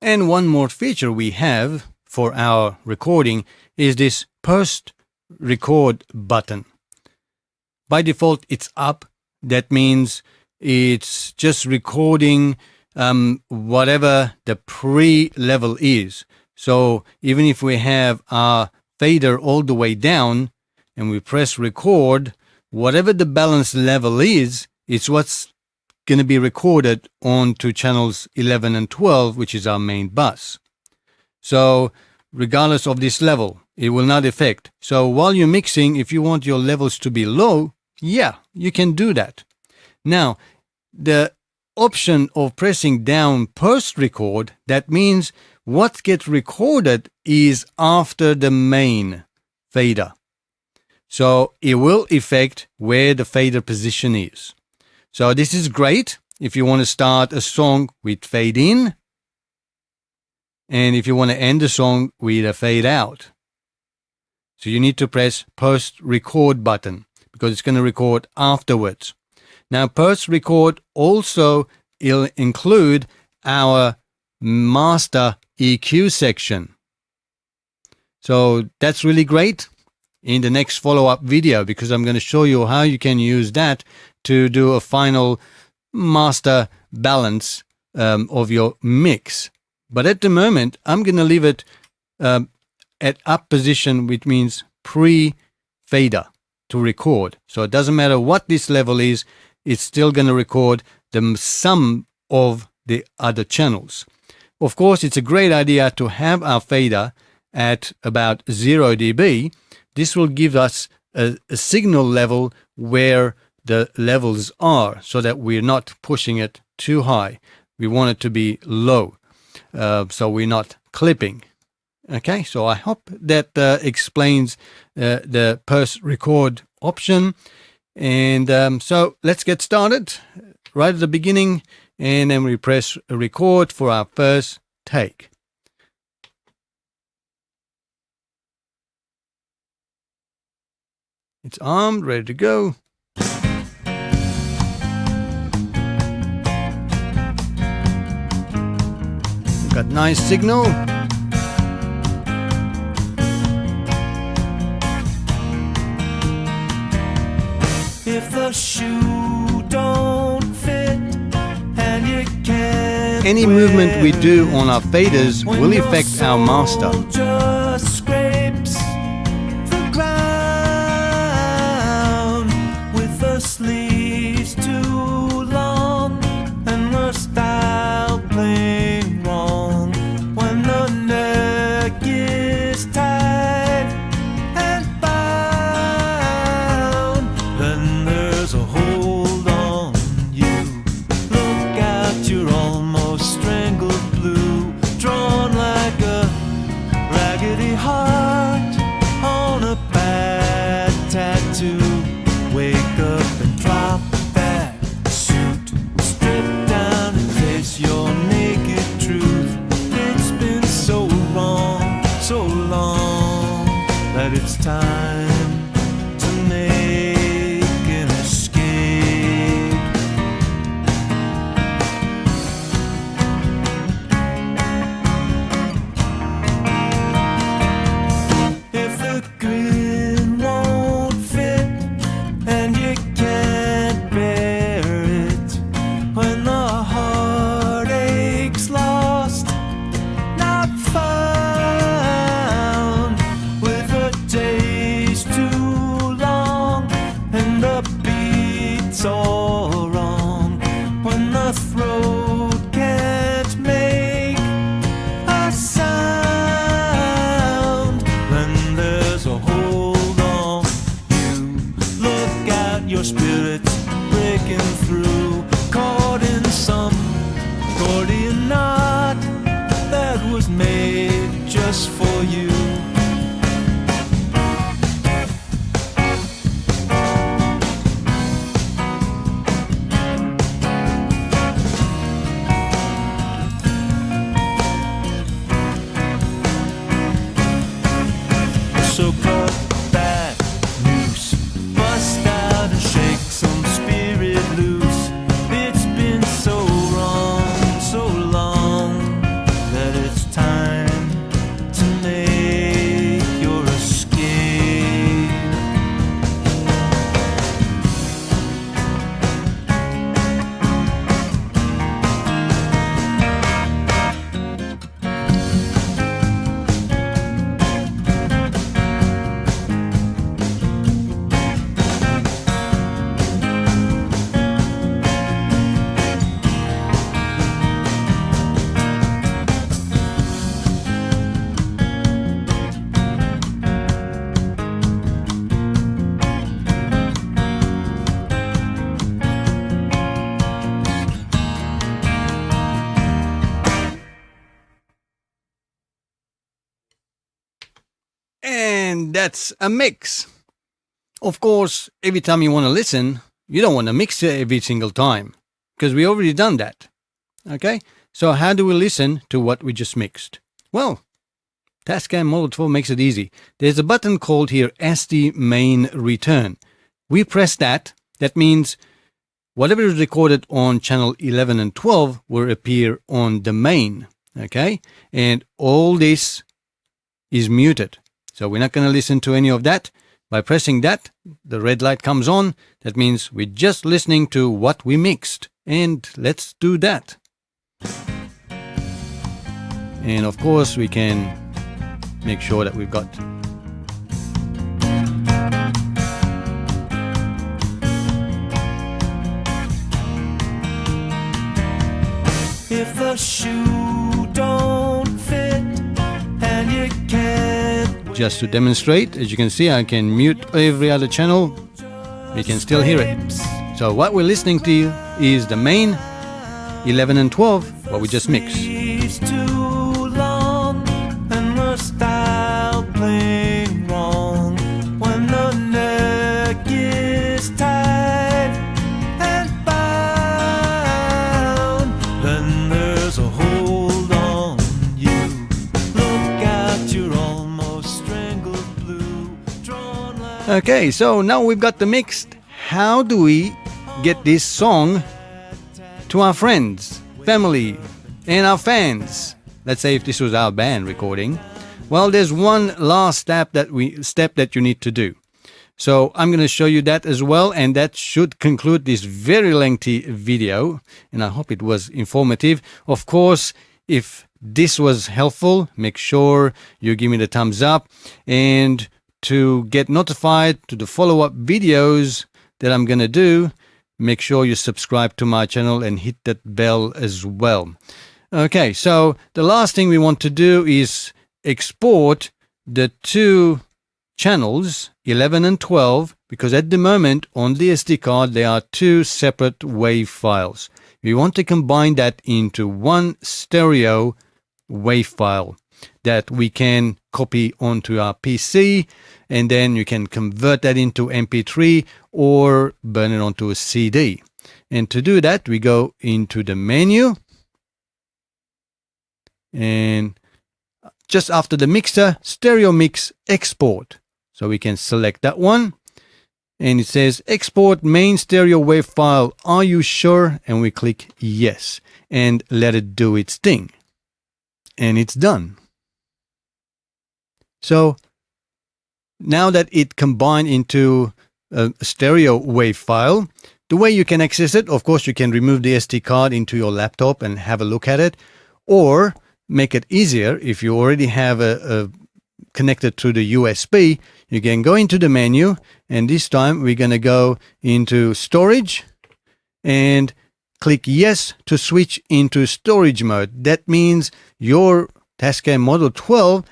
And one more feature we have for our recording is this post record button. By default, it's up. That means it's just recording whatever the pre-level is. So even if we have our fader all the way down and we press record, whatever the balance level is, it's what's going to be recorded onto channels 11 and 12, which is our main bus. So regardless of this level, it will not affect. So while you're mixing, if you want your levels to be low, yeah, you can do that. Now, the option of pressing down post record, that means what gets recorded is after the main fader. So it will affect where the fader position is. So this is great if you want to start a song with fade in, and if you want to end the song with a fade out. So you need to press post record button because it's going to record afterwards. Now, post record also will include our master EQ section. So that's really great in the next follow-up video, because I'm going to show you how you can use that to do a final master balance of your mix. But at the moment, I'm going to leave it at up position, which means pre-fader to record. So it doesn't matter what this level is, it's still going to record the sum of the other channels. Of course, it's a great idea to have our fader at about 0 dB. This will give us a signal level where the levels are, so that we're not pushing it too high. We want it to be low, so we're not clipping. Okay, so I hope that explains the post-record option. And so let's get started right at the beginning, and then we press record for our first take. It's armed, ready to go. We've got nice signal. If the shoe don't fit and you can't, any movement we do on our faders will affect our master. Just scrapes the ground with the sleeves too long and the style playing wrong. When the neck is tight and bound, then there's a hold on you. Look out, you're almost strangled blue, drawn like a raggedy heart on a bad tattoo. Wake up and drop that suit, strip down and face your naked truth. It's been so wrong, so long, that it's time to make an escape. If the grin won't fit and you can't bear it, when the heartache's lost, not found, with a day And that's a mix. Of course, every time you want to listen, you don't want to mix it every single time because we already done that. Okay? So how do we listen to what we just mixed? Well, TASCAM Model 12 makes it easy. There's a button called here SD Main Return. We press that. That means whatever is recorded on channel 11 and 12 will appear on the main. Okay? And all this is muted. So we're not going to listen to any of that. By pressing that, the red light comes on. That means we're just listening to what we mixed. And let's do that. And of course, we can make sure that we've got If the shoe don't fit and you can't just to demonstrate. As you can see, I can mute every other channel. We can still hear it. So what we're listening to is the main 11 and 12, what we just mixed. It's too long and the style playing wrong when the neck is tight and bound. Then there's a hold on you. Look out, you're almost strangled blue. Drawn like Okay, so now we've got the mixed. How do we get this song to our friends, family, and our fans? Let's say if this was our band recording. Well, there's one last step that you need to do. So I'm going to show you that as well, and that should conclude this very lengthy video, and I hope it was informative. Of course, if this was helpful, make sure you give me the thumbs up, and to get notified to the follow-up videos that I'm going to do, make sure you subscribe to my channel and hit that bell as well. Okay, so the last thing we want to do is export the two channels, 11 and 12, because at the moment on the SD card there are two separate WAV files. We want to combine that into one stereo WAV file that we can copy onto our PC, and then you can convert that into MP3 or burn it onto a CD. And to do that, we go into the menu, and just after the mixer, stereo mix export. So we can select that one, and it says export main stereo wave file. Are you sure? And we click yes and let it do its thing. And it's done. So now that it combined into a stereo wave file, the way you can access it, of course, you can remove the SD card into your laptop and have a look at it, or make it easier if you already have a connected to the USB. You can go into the menu, and this time we're going to go into storage and click yes to switch into storage mode. That means your TASCAM Model 12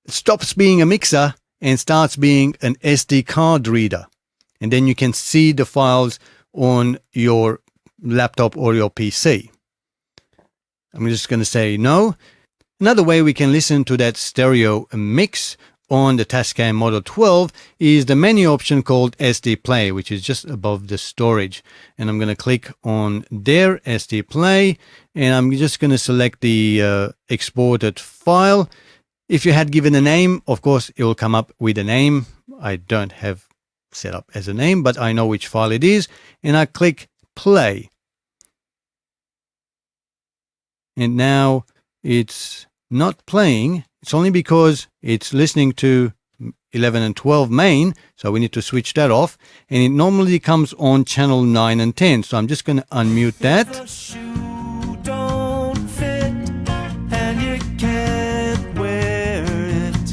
stops being a mixer and starts being an SD card reader. And then you can see the files on your laptop or your PC. I'm just going to say no. Another way we can listen to that stereo mix on the TASCAM Model 12 is the menu option called SD Play, which is just above the storage. And I'm going to click on there, SD Play, and I'm just going to select the exported file. If you had given a name, of course, it will come up with a name. I don't have set up as a name, but I know which file it is, and I click play. And now it's not playing. It's only because it's listening to 11 and 12 main, so we need to switch that off. And it normally comes on channel 9 and 10, so I'm just going to unmute that. the shoe don't fit and you can't wear it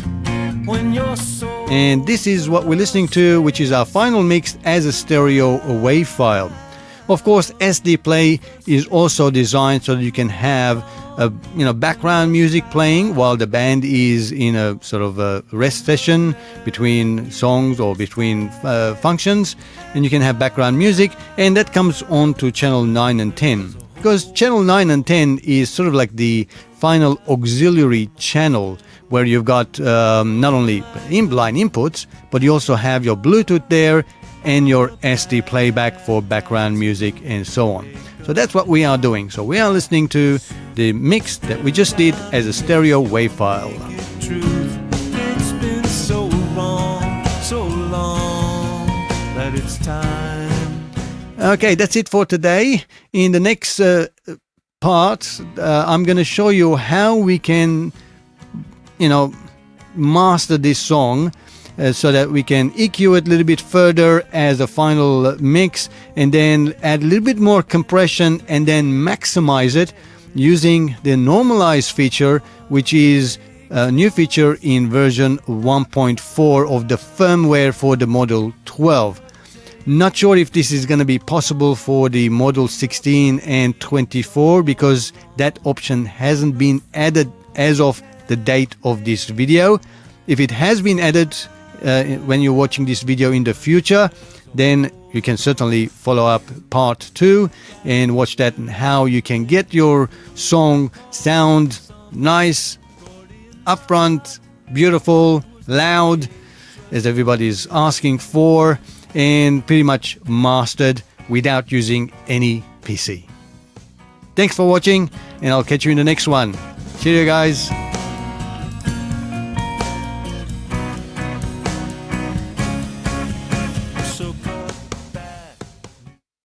when you're so And this is what we're listening to, which is our final mix as a stereo WAV file. Of course, SD Play is also designed so that you can have background music playing while the band is in a sort of a rest session between songs or between functions, and you can have background music, and that comes on to channel 9 and 10. Because channel 9 and 10 is sort of like the final auxiliary channel where you've got not only inline inputs, but you also have your Bluetooth there and your SD playback for background music and so on. So that's what we are doing. So we are listening to the mix that we just did as a stereo wave file. Truth, it's been so long that it's time. Okay, that's it for today. In the next part, I'm going to show you how we can, master this song so that we can EQ it a little bit further as a final mix, and then add a little bit more compression and then maximize it using the normalize feature, which is a new feature in version 1.4 of the firmware for the Model 12. Not sure if this is going to be possible for the Model 16 and 24 because that option hasn't been added as of the date of this video. If it has been added when you're watching this video in the future, then you can certainly follow up part 2 and watch that and how you can get your song sound nice, upfront, beautiful, loud, as everybody's asking for, and pretty much mastered without using any PC. Thanks for watching, and I'll catch you in the next one. Cheerio, guys.